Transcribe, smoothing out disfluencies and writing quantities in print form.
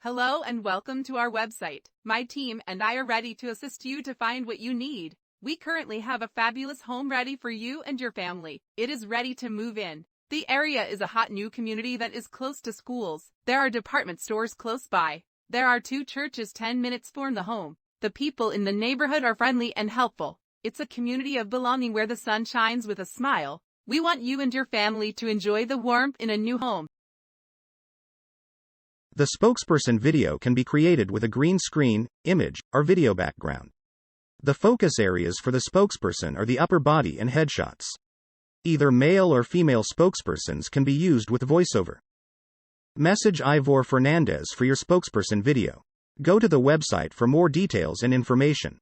Hello and welcome to our website. My team and I are ready to assist you to find what you need. We currently have a fabulous home ready for you and your family. It is ready to move in. The area is a hot new community that is close to schools. There are department stores close by. There are 2 churches 10 minutes from the home. The people in the neighborhood are friendly and helpful. It's a community of belonging where the sun shines with a smile. We want you and your family to enjoy the warmth in a new home. The spokesperson video can be created with a green screen, image, or video background. The focus areas for the spokesperson are the upper body and headshots. Either male or female spokespersons can be used with voiceover. Message Ivor Fernandez for your spokesperson video. Go to the website for more details and information.